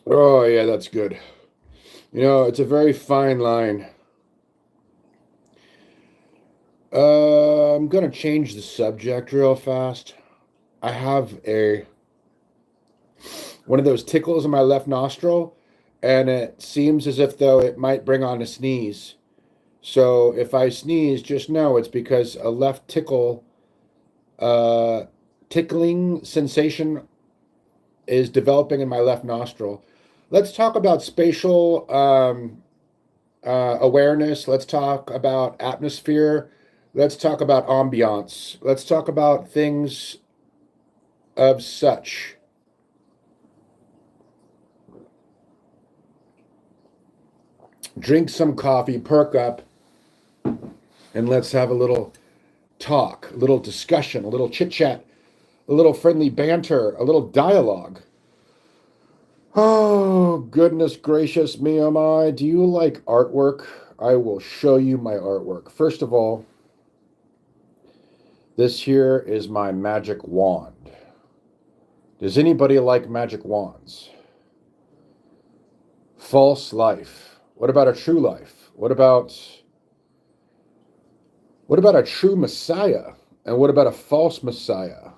Oh, yeah, that's good. It's a very fine line. I'm gonna change the subject real fast. I have a one of those tickles in my left nostril, and it seems as if though it might bring on a sneeze. So if I sneeze, just know it's because a left uh, tickling sensation is developing in my left nostril. Let's talk about spatial awareness. Let's talk about atmosphere. Let's talk about ambiance. Let's talk about things of such. Drink some coffee, perk up, and let's have a little talk, a little discussion, a little chit chat, a little friendly banter, a little dialogue. Oh, goodness gracious me, am I? Do you like artwork? I will show you my artwork. First of all, this here is my magic wand. Does anybody like magic wands? False life. What about a true life? What about a true Messiah? And what about a false Messiah?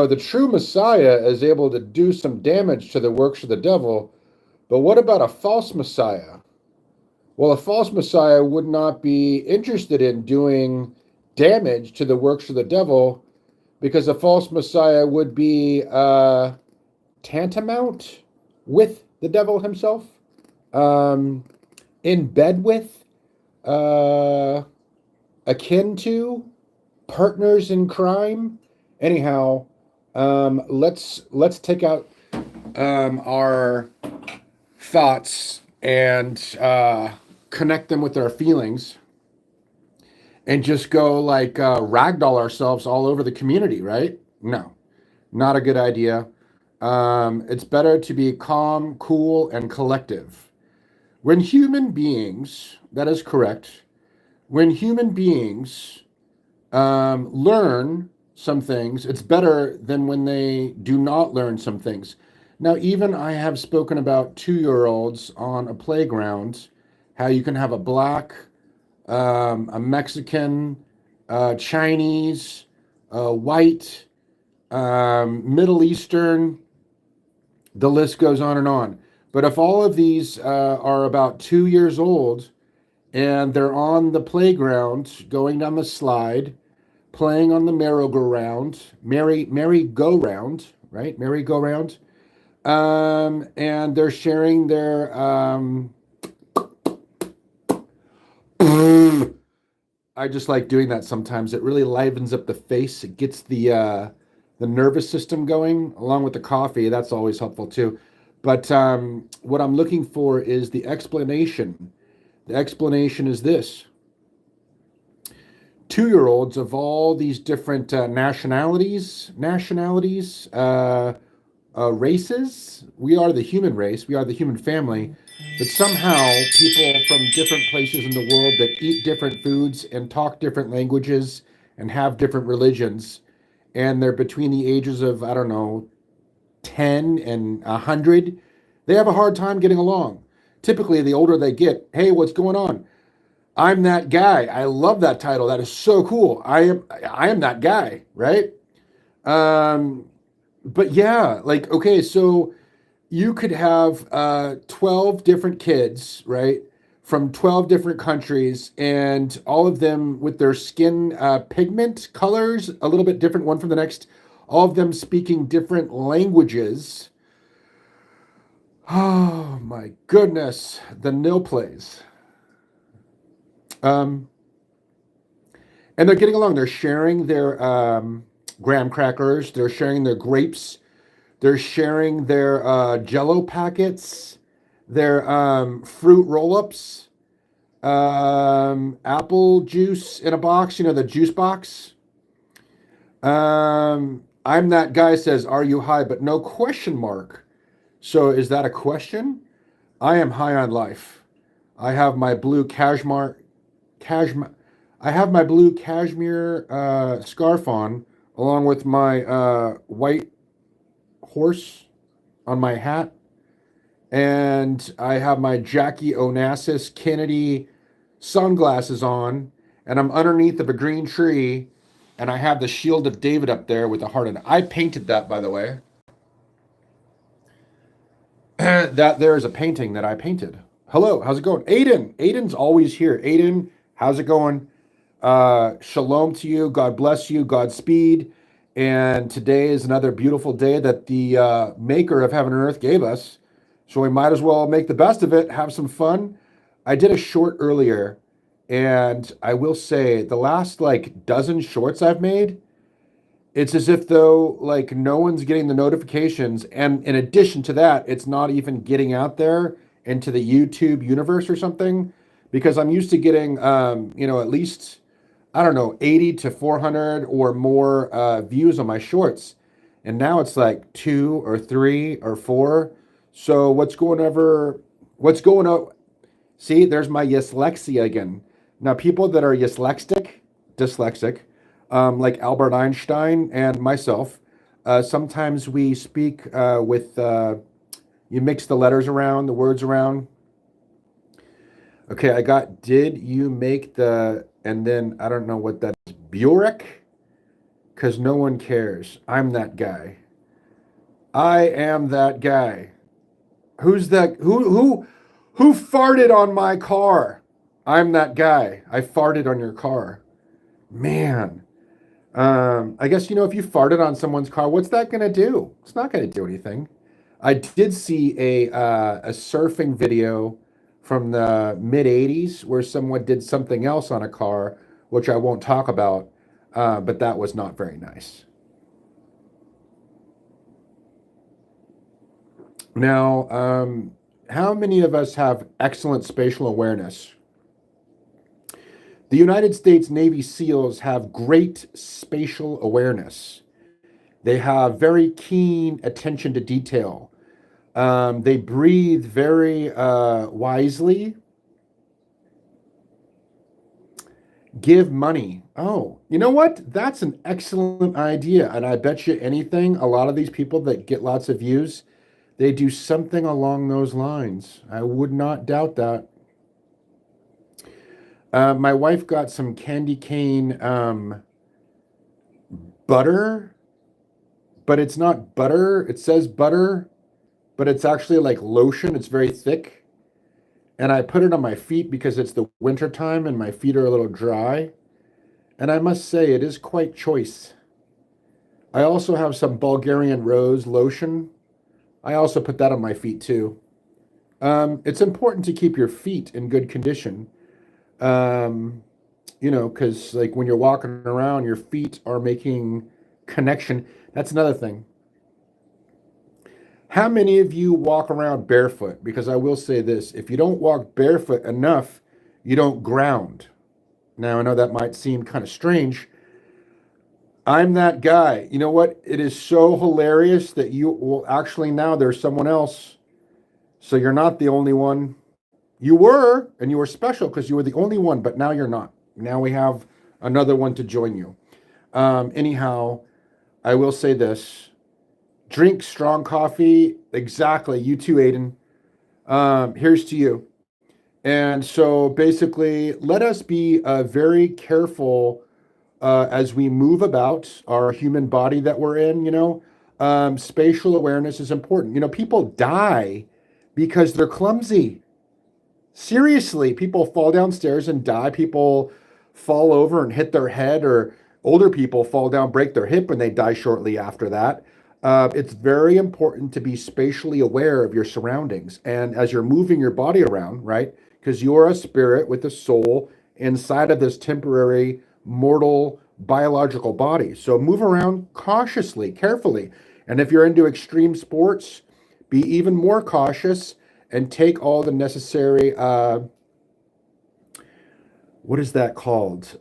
The true Messiah is able to do some damage to the works of the devil, but what about a false Messiah? Well, a false Messiah would not be interested in doing damage to the works of the devil because a false Messiah would be tantamount with the devil himself, um, in bed with, uh, akin to, partners in crime. Anyhow, let's take out our thoughts and connect them with our feelings and just go like ragdoll ourselves all over the community, right? No, not a good idea. It's better to be calm, cool, and collective. When human beings, that is correct, when human beings learn some things, it's better than when they do not learn some things. Now, even I have spoken about 2 year olds on a playground, how you can have a black, a Mexican, Chinese, white, Middle Eastern, the list goes on and on. But if all of these are about 2 years old and they're on the playground going down the slide, playing on the merry-go-round, merry-go-round, right? Merry-go-round. And they're sharing their I just like doing that sometimes. It really livens up the face. It gets the nervous system going, along with the coffee. That's always helpful too. But what I'm looking for is the explanation. The explanation is this: 2 year olds of all these different races. We are the human race. We are the human family. But somehow, people from different places in the world that eat different foods and talk different languages and have different religions, and they're between the ages of, I don't know, 10 and 100, they have a hard time getting along. Typically, the older they get, hey, what's going on? I'm that guy. I love that title. That is so cool. I am that guy, right? Um, but yeah, like okay, so you could have 12 different kids, right? From 12 different countries, and all of them with their skin pigment colors a little bit different one from the next, all of them speaking different languages. Oh my goodness, the nil plays. Um, and they're getting along. They're sharing their graham crackers, they're sharing their grapes, they're sharing their jello packets, their fruit roll ups, apple juice in a box, the juice box. I'm that guy says, are you high? But no question mark. So is that a question? I am high on life. I have my blue cashmere, I have my blue cashmere scarf on, along with my white horse on my hat. and I have my Jackie Onassis Kennedy sunglasses on, and I'm underneath of a green tree, and I have the shield of David up there with a heart in it. I painted that, by the way. That there is a painting that I painted. Hello, how's it going? Aiden. Aiden's always here. Aiden, how's it going? Shalom to you. God bless you. Godspeed. And today is another beautiful day that the maker of heaven and earth gave us. So we might as well make the best of it, have some fun. I did a short earlier, and I will say the last like dozen shorts I've made, it's as if though like no one's getting the notifications, and in addition to that, it's not even getting out there into the YouTube universe or something, because I'm used to getting at least I don't know 80 to 400 or more views on my shorts, and now it's like two or three or four. So what's going on? See, there's my dyslexia again. Now, people that are dyslexic, like Albert Einstein and myself, sometimes we speak you mix the letters around, the words around. Okay, I got, did you make and then I don't know what that is, Burek? Because no one cares. I'm that guy. I am that guy. Who's that? Who farted on my car? I'm that guy. I farted on your car. Man. I guess if you farted on someone's car, what's that gonna do? It's not gonna do anything. I did see a surfing video from the mid '80s where someone did something else on a car, which I won't talk about, but that was not very nice. Now, how many of us have excellent spatial awareness? The United States Navy SEALs have great spatial awareness. They have very keen attention to detail. They breathe very wisely. Give money. Oh, you know what? That's an excellent idea. And I bet you anything, a lot of these people that get lots of views, they do something along those lines. I would not doubt that. My wife got some candy cane butter, but it's not butter. It says butter, but it's actually like lotion. It's very thick. And I put it on my feet because it's the winter time and my feet are a little dry. And I must say, it is quite choice. I also have some Bulgarian rose lotion. I also put that on my feet too. It's important to keep your feet in good condition. Because like when you're walking around, your feet are making connection. That's another thing. How many of you walk around barefoot? Because I will say this, if you don't walk barefoot enough, you don't ground. Now, I know that might seem kind of strange. I'm that guy. You know what? It is so hilarious that now there's someone else. So you're not the only one. You were, and you were special because you were the only one, but now you're not. Now we have another one to join you. Anyhow, I will say this. Drink strong coffee. Exactly. You too, Aiden. Here's to you. And so basically, let us be very careful as we move about our human body that we're in, spatial awareness is important. People die because they're clumsy. Seriously, people fall downstairs and die. People fall over and hit their head, or older people fall down, break their hip, and they die shortly after that. It's very important to be spatially aware of your surroundings. And as you're moving your body around, right? Because you're a spirit with a soul inside of this temporary, mortal, biological body. So move around cautiously, carefully. And if you're into extreme sports, be even more cautious and take all the necessary, what is that called?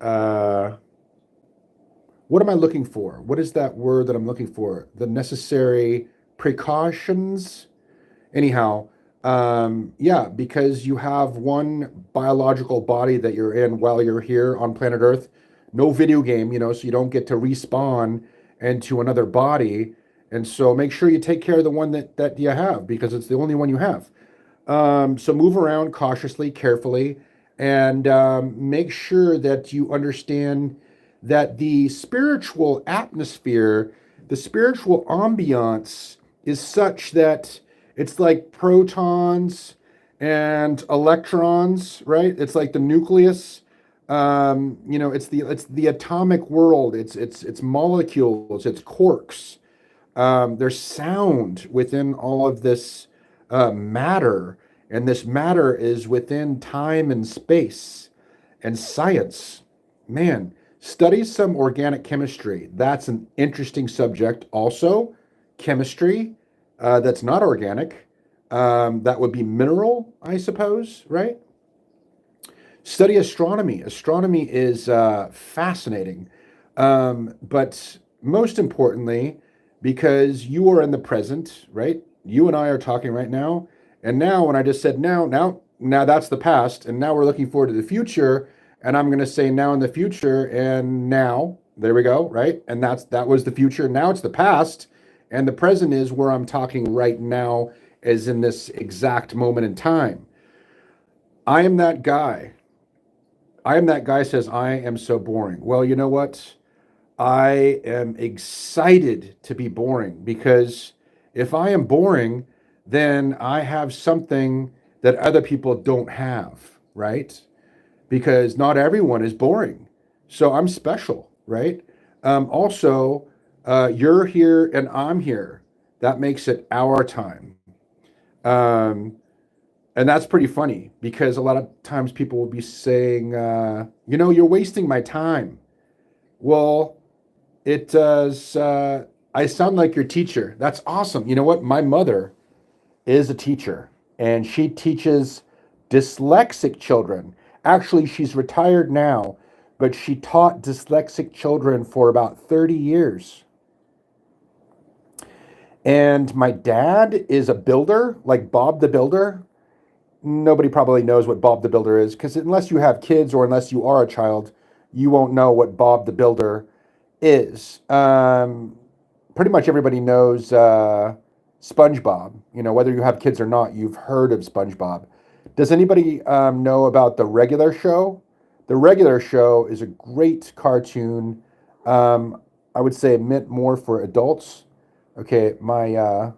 What am I looking for? What is that word that I'm looking for? The necessary precautions? Anyhow, yeah, because you have one biological body that you're in while you're here on planet Earth. No video game, so you don't get to respawn into another body. And so make sure you take care of the one that you have because it's the only one you have. So move around cautiously, carefully, and make sure that you understand that the spiritual atmosphere, the spiritual ambiance is such that it's like protons and electrons, right? It's like the nucleus. It's the atomic world. It's molecules. It's quarks. There's sound within all of this matter, and this matter is within time and space and science. Man, study some organic chemistry. That's an interesting subject. Also, chemistry that's not organic. That would be mineral, I suppose, right? Study astronomy. Astronomy is fascinating. But most importantly, because you are in the present, right? You and I are talking right now. And now, when I just said now that's the past. And now we're looking forward to the future. And I'm going to say now in the future and now. There we go, right? And that was the future. Now it's the past. And the present is where I'm talking right now, as in this exact moment in time. I am that guy. I am that guy says, I am so boring. Well, you know what? I am excited to be boring because if I am boring, then I have something that other people don't have, right? Because not everyone is boring. So I'm special, right? Also, you're here and I'm here. That makes it our time. Um, and that's pretty funny because a lot of times people will be saying, you're wasting my time. Well, it does. I sound like your teacher. That's awesome. You know what? My mother is a teacher and she teaches dyslexic children. Actually, she's retired now, but she taught dyslexic children for about 30 years. And my dad is a builder, like Bob the Builder. Nobody probably knows what Bob the Builder is because unless you have kids or unless you are a child, you won't know what Bob the Builder is. Pretty much everybody knows SpongeBob. Whether you have kids or not, you've heard of SpongeBob. Does anybody know about the regular show? The regular show is a great cartoon. I would say meant more for adults. Okay, my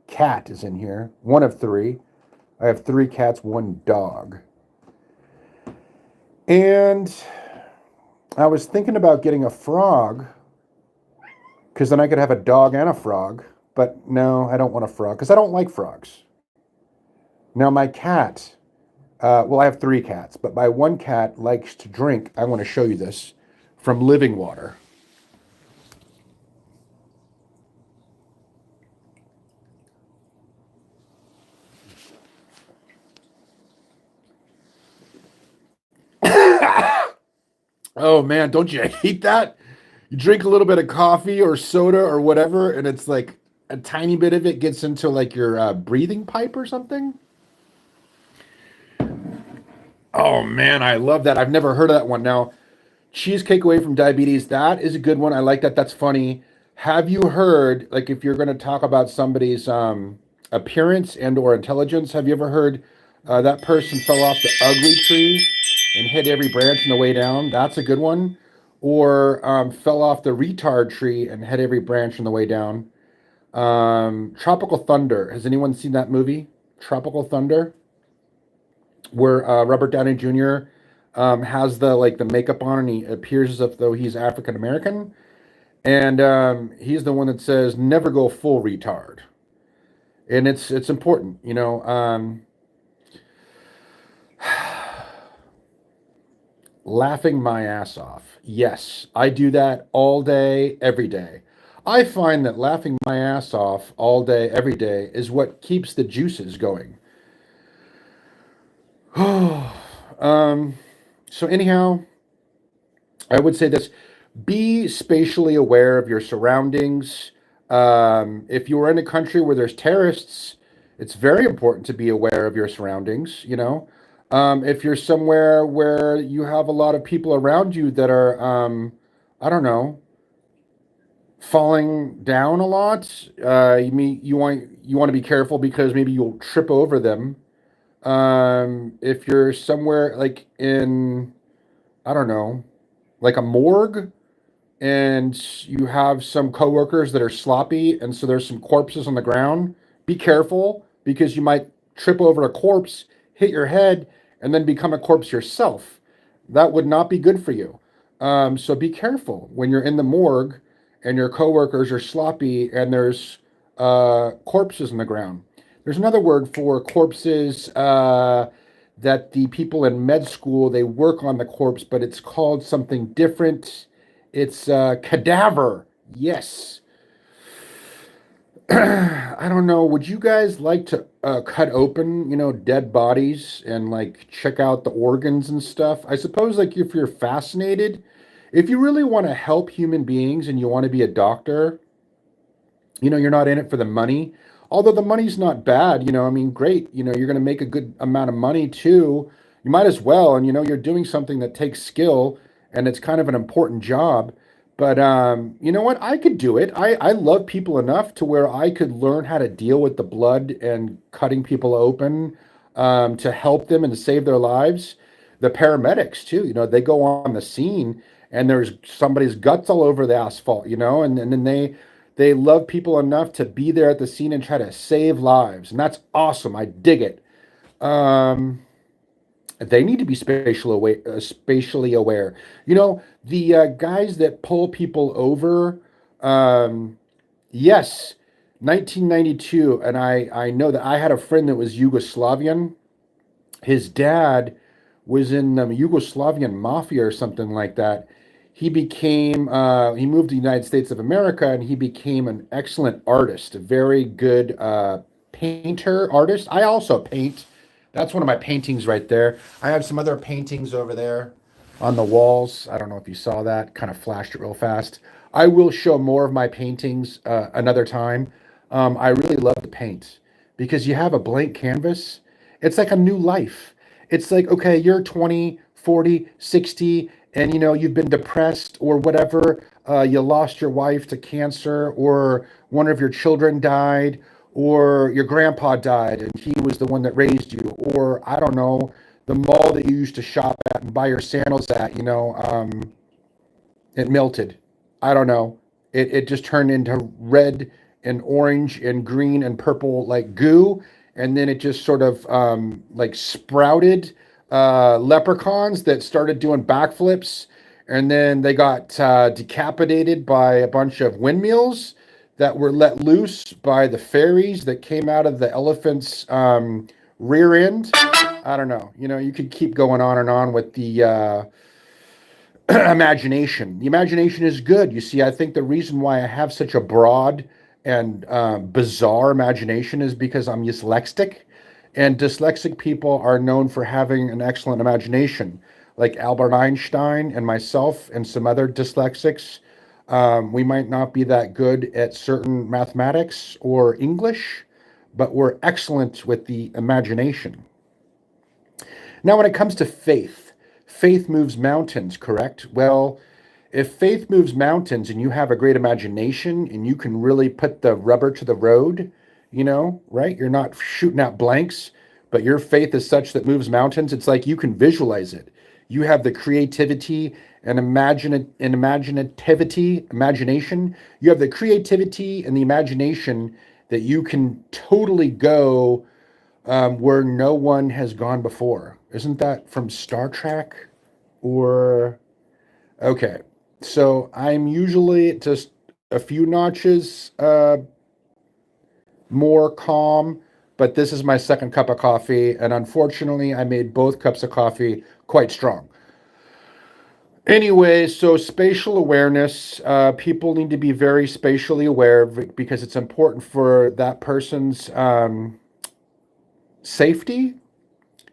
cat is in here, one of three. I have three cats, one dog. And I was thinking about getting a frog because then I could have a dog and a frog. But no, I don't want a frog because I don't like frogs. Now, my cat, I have three cats, but my one cat likes to drink. I want to show you this from living water. Oh man, don't you hate that? You drink a little bit of coffee or soda or whatever, and it's like a tiny bit of it gets into like your breathing pipe or something. Oh man, I love that. I've never heard of that one. Now, cheesecake away from diabetes, that is a good one. I like that. That's funny. Have you heard, like, if you're going to talk about somebody's appearance and or intelligence, have you ever heard that person fell off the ugly tree and hit every branch on the way down? That's a good one. Or fell off the retard tree and hit every branch on the way down. Tropical Thunder. Has anyone seen that movie? Tropical Thunder, where Robert Downey Jr. Has the makeup on and he appears as if though he's African American, and he's the one that says never go full retard, and it's important, laughing my ass off. Yes, I do that all day, every day. I find that laughing my ass off all day, every day is what keeps the juices going. um, so anyhow, I would say this: be spatially aware of your surroundings. If you are in a country where there's terrorists, it's very important to be aware of your surroundings. If you're somewhere where you have a lot of people around you that are, I don't know, falling down a lot, you want to be careful because maybe you'll trip over them. If you're somewhere like in, I don't know, like a morgue, and you have some coworkers that are sloppy, and so there's some corpses on the ground, be careful because you might trip over a corpse, hit your head, and then become a corpse yourself. That would not be good for you. So be careful when you're in the morgue and your coworkers are sloppy and there's corpses on the ground. There's another word for corpses that the people in med school they work on the corpse, but it's called something different. It's cadaver. Yes. I don't know. Would you guys like to cut open, dead bodies and like check out the organs and stuff? I suppose, like, if you're fascinated, if you really want to help human beings and you want to be a doctor, you're not in it for the money. Although the money's not bad, I mean, great. You're going to make a good amount of money too. You might as well. And, you're doing something that takes skill and it's kind of an important job. But you know what? I could do it. I love people enough to where I could learn how to deal with the blood and cutting people open to help them and to save their lives. The paramedics, too, they go on the scene and there's somebody's guts all over the asphalt, and then they love people enough to be there at the scene and try to save lives. And that's awesome. I dig it. Um, they need to be spatially aware. The guys that pull people over, um, yes, 1992. And I know that I had a friend that was Yugoslavian. His dad was in the Yugoslavian mafia or something like that. He moved to the United States of America and he became an excellent artist, a very good painter, artist. I also paint. That's one of my paintings right there. I have some other paintings over there on the walls. I don't know if you saw that, kind of flashed it real fast. I will show more of my paintings another time. I really love to paint because you have a blank canvas. It's like a new life. It's like, okay, you're 20, 40, 60, and you've been depressed or whatever. You lost your wife to cancer, or one of your children died, or your grandpa died and he was the one that raised you, or I don't know, the mall that you used to shop at and buy your sandals at, it melted. I don't know. It just turned into red and orange and green and purple like goo. And then it just sort of like sprouted leprechauns that started doing backflips. And then they got decapitated by a bunch of windmills that were let loose by the fairies that came out of the elephant's rear end. I don't know. You could keep going on and on with the imagination. The imagination is good. You see, I think the reason why I have such a broad and bizarre imagination is because I'm dyslexic, and dyslexic people are known for having an excellent imagination, like Albert Einstein and myself and some other dyslexics. We might not be that good at certain mathematics or English, but we're excellent with the imagination. Now, when it comes to faith, faith moves mountains, correct? Well, if faith moves mountains and you have a great imagination and you can really put the rubber to the road, right? You're not shooting out blanks, but your faith is such that moves mountains. It's like you can visualize it. You have the creativity and imagination. You have the creativity and the imagination that you can totally go where no one has gone before. Isn't that from Star Trek? Or, okay. So I'm usually just a few notches more calm, but this is my second cup of coffee, and unfortunately, I made both cups of coffee quite strong. Anyway, so spatial awareness, people need to be very spatially aware because it's important for that person's safety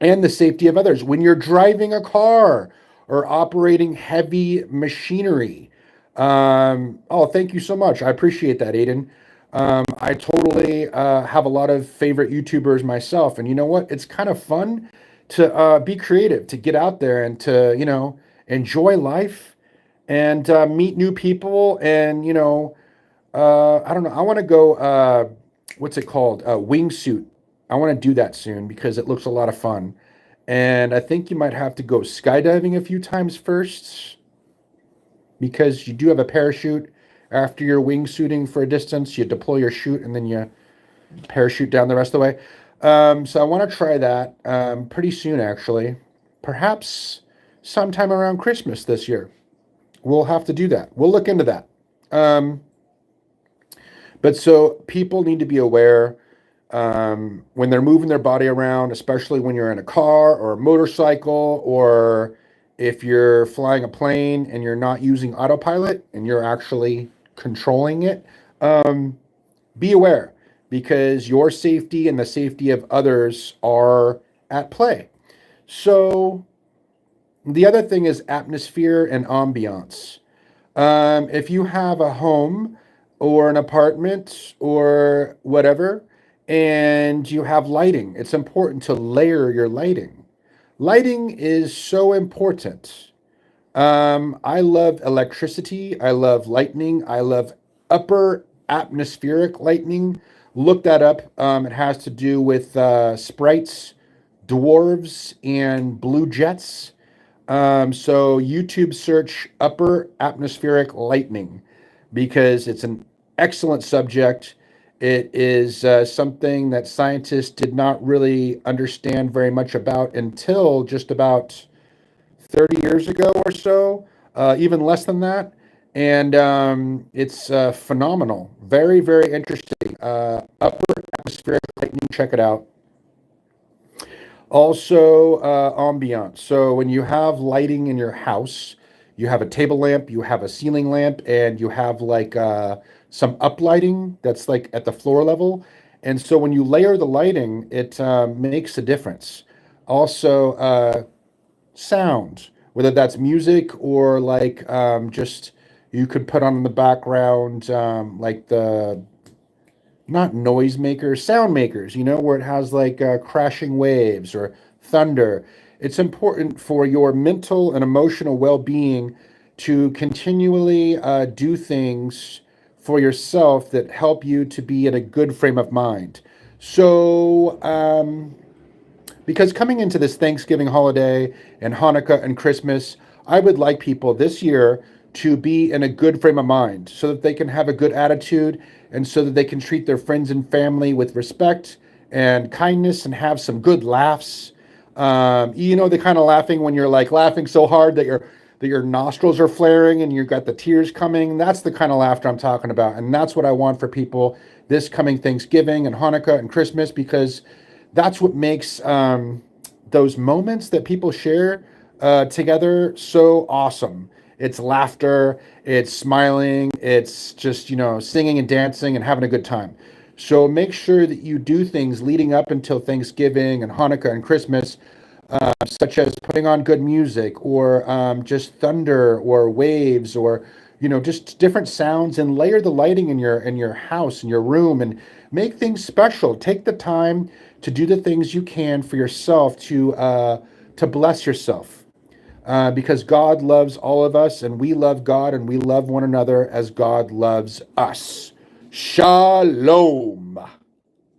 and the safety of others. When you're driving a car or operating heavy machinery. Oh, thank you so much. I appreciate that, Aiden. I totally have a lot of favorite YouTubers myself. And you know what? It's kind of fun to be creative, to get out there and to, enjoy life and meet new people. And, I don't know, I want to go, what's it called? Wingsuit I want to do that soon because it looks a lot of fun. And I think you might have to go skydiving a few times first because you do have a parachute. After you're wingsuiting for a distance, you deploy your chute and then you parachute down the rest of the way. So I want to try that pretty soon, actually. Perhaps sometime around Christmas this year. We'll have to do that. We'll look into that. Um, but so people need to be aware when they're moving their body around, especially when you're in a car or a motorcycle, or if you're flying a plane and you're not using autopilot and you're actually controlling it. Be aware because your safety and the safety of others are at play. So, the other thing is atmosphere and ambiance. If you have a home or an apartment or whatever, and you have lighting, it's important to layer your lighting. Lighting is so important. I love electricity. I love lightning. I love upper atmospheric lightning. Look that up. It has to do with sprites, dwarves, and blue jets. So YouTube search upper atmospheric lightning because it's an excellent subject. It is something that scientists did not really understand very much about until just about 30 years ago or so, even less than that. And it's phenomenal. Very, very interesting. Upper atmospheric lightning, check it out. Also, ambiance. So when you have lighting in your house, you have a table lamp, you have a ceiling lamp, and you have like some uplighting that's like at the floor level. And so when you layer the lighting, it makes a difference. Also, sound, whether that's music or like just you could put on in the background like the not noisemakers, sound makers, where it has like crashing waves or thunder. It's important for your mental and emotional well being to continually do things for yourself that help you to be in a good frame of mind. So, because coming into this Thanksgiving holiday and Hanukkah and Christmas, I would like people this year to be in a good frame of mind so that they can have a good attitude and so that they can treat their friends and family with respect and kindness and have some good laughs. The kind of laughing when you're like laughing so hard that your nostrils are flaring and you've got the tears coming. That's the kind of laughter I'm talking about. And that's what I want for people this coming Thanksgiving and Hanukkah and Christmas because that's what makes those moments that people share together so awesome. It's laughter, it's smiling, it's just, singing and dancing and having a good time. So make sure that you do things leading up until Thanksgiving and Hanukkah and Christmas, such as putting on good music or just thunder or waves or just different sounds and layer the lighting in your house in your room and make things special. Take the time to do the things you can for yourself to bless yourself because God loves all of us and we love God and we love one another as God loves us. Shalom.